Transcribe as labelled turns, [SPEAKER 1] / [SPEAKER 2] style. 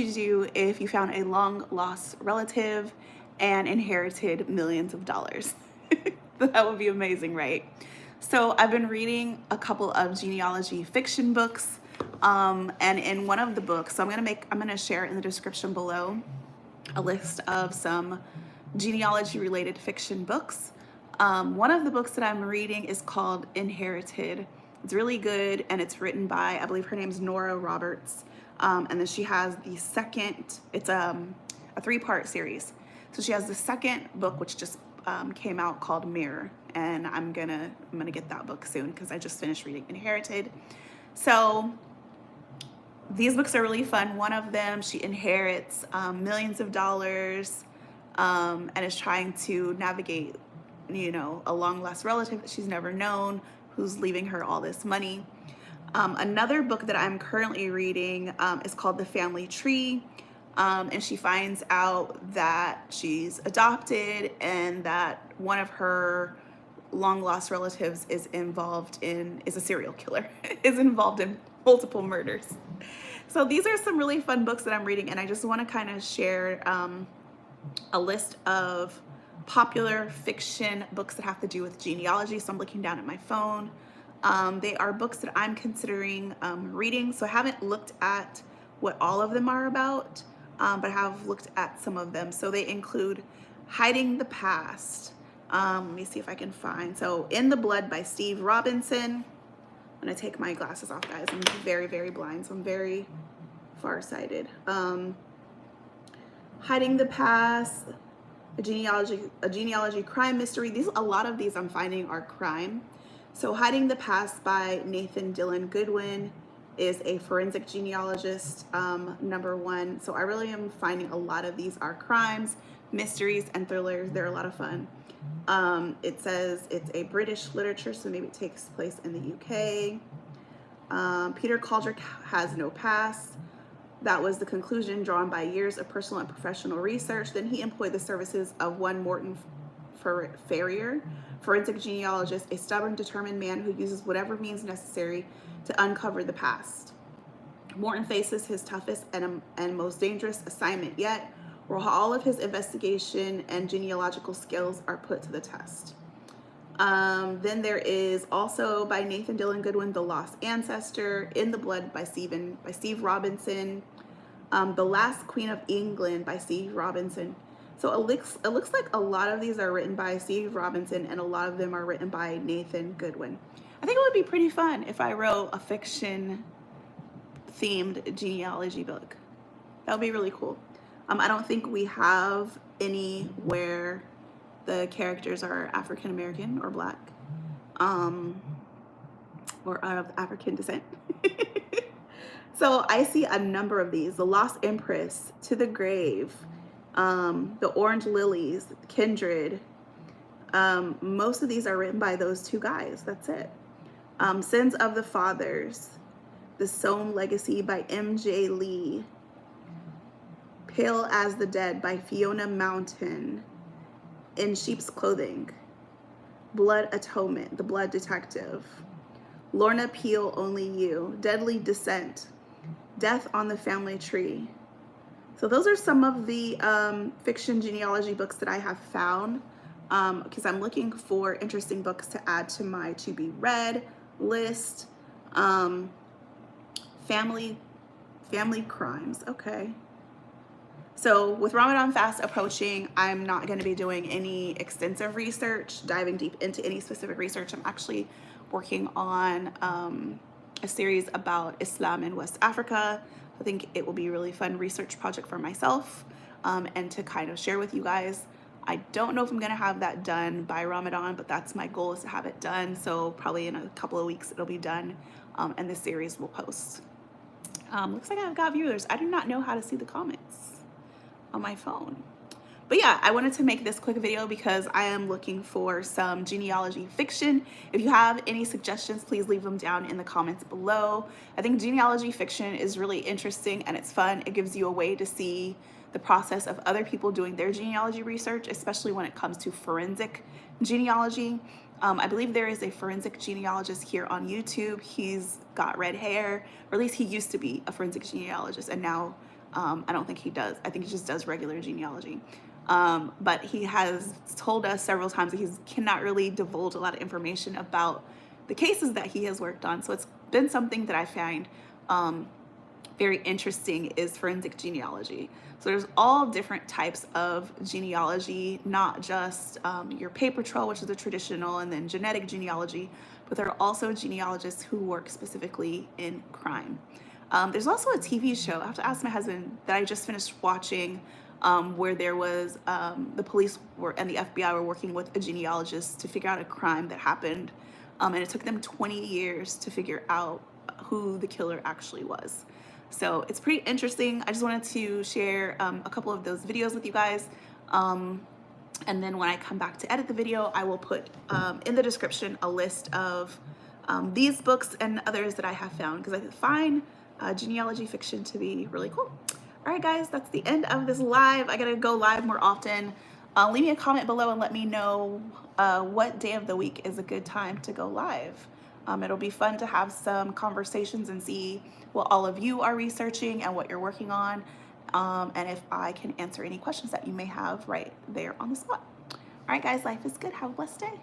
[SPEAKER 1] you do if you found a long lost relative and inherited millions of dollars? That would be amazing, right? So I've been reading a couple of genealogy fiction books, and in one of the books, so I'm gonna share in the description below a list of some genealogy related fiction books. One of the books that I'm reading is called Inherited. It's really good, and it's written by, I believe her name's Nora Roberts. And then she has the second, it's a 3-part series. So she has the second book, which just came out, called Mirror. And I'm gonna get that book soon because I just finished reading Inherited. So these books are really fun. One of them, she inherits millions of dollars, and is trying to navigate, a long lost relative that she's never known, who's leaving her all this money. Another book that I'm currently reading is called The Family Tree, and she finds out that she's adopted and that one of her long lost relatives is a serial killer, is involved in multiple murders. So these are some really fun books that I'm reading, and I just want to kind of share a list of popular fiction books that have to do with genealogy. So I'm looking down at my phone. They are books that I'm considering reading. So I haven't looked at what all of them are about, but I have looked at some of them. So they include Hiding the Past. Let me see if I can find. So In the Blood by Steve Robinson. I'm gonna take my glasses off, guys. I'm very, very blind, so I'm very farsighted. Hiding the Past, a genealogy crime mystery. A lot of these I'm finding are crime. So Hiding the Past by Nathan Dylan Goodwin is a forensic genealogist, #1. So I really am finding a lot of these are crimes, mysteries, and thrillers. They're a lot of fun. It says it's a British literature, so maybe it takes place in the UK. Peter Caldrick Has No Past. That was the conclusion drawn by years of personal and professional research. Then he employed the services of one Morton Ferrier, forensic genealogist, a stubborn, determined man who uses whatever means necessary to uncover the past. Morton faces his toughest and most dangerous assignment yet, where all of his investigation and genealogical skills are put to the test. Then there is also by Nathan Dylan Goodwin, The Lost Ancestor, In the Blood by Steve Robinson, The Last Queen of England by Steve Robinson. So it looks like a lot of these are written by Steve Robinson and a lot of them are written by Nathan Goodwin. I think it would be pretty fun if I wrote a fiction themed genealogy book. That would be really cool. I don't think we have any where the characters are African American or Black, or of African descent. So I see a number of these: The Lost Empress, To the Grave, The Orange Lilies, Kindred. Most of these are written by those two guys. That's it. Sins of the Fathers, The Somme Legacy by M.J. Lee, Pale as the Dead by Fiona Mountain, In Sheep's Clothing, Blood Atonement, The Blood Detective, Lorna Peel, Only You, Deadly Descent, Death on the Family Tree. So those are some of the fiction genealogy books that I have found, because I'm looking for interesting books to add to my to be read list. Family crimes, okay. So with Ramadan fast approaching, I'm not going to be doing any extensive research, diving deep into any specific research. I'm actually working on a series about Islam in West Africa. I think it will be a really fun research project for myself, and to kind of share with you guys. I don't know if I'm going to have that done by Ramadan, but that's my goal, is to have it done. So probably in a couple of weeks it'll be done, and this series will post. Looks like I've got viewers. I do not know how to see the comments on my phone. But yeah, I wanted to make this quick video because I am looking for some genealogy fiction. If you have any suggestions, please leave them down in the comments below. I think genealogy fiction is really interesting and it's fun. It gives you a way to see the process of other people doing their genealogy research, especially when it comes to forensic genealogy. I believe there is a forensic genealogist here on YouTube. He's got red hair, or at least he used to be a forensic genealogist, and now I don't think he does. I think he just does regular genealogy. But he has told us several times that he cannot really divulge a lot of information about the cases that he has worked on. So it's been something that I find very interesting is forensic genealogy. So there's all different types of genealogy, not just your paper trail, which is the traditional, and then genetic genealogy, but there are also genealogists who work specifically in crime. There's also a TV show, I have to ask my husband, that I just finished watching, where there was the police and the FBI were working with a genealogist to figure out a crime that happened, and it took them 20 years to figure out who the killer actually was. So it's pretty interesting. I just wanted to share a couple of those videos with you guys. And then when I come back to edit the video, I will put in the description a list of these books and others that I have found, because I find genealogy fiction to be really cool. All right, guys, that's the end of this live. I gotta go live more often. Leave me a comment below and let me know what day of the week is a good time to go live. It'll be fun to have some conversations and see what all of you are researching and what you're working on, and if I can answer any questions that you may have right there on the spot. All right, guys, life is good. Have a blessed day.